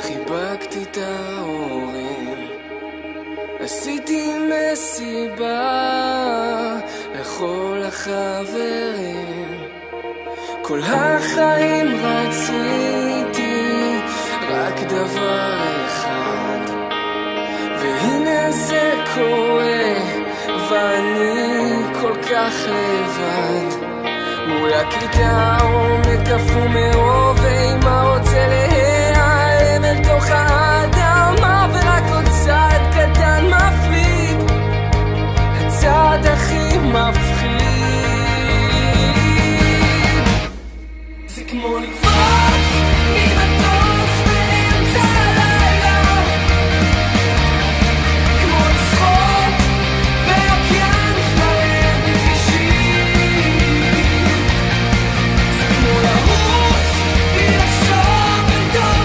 חיבקתי את ההורים, עשיתי מסיבה לכל החברים, כל החיים רציתי רק דבר אחד, והנה זה קורה ואני כל כך לבד מול הכיתה, עומד קפוא מאור ואמא רוצה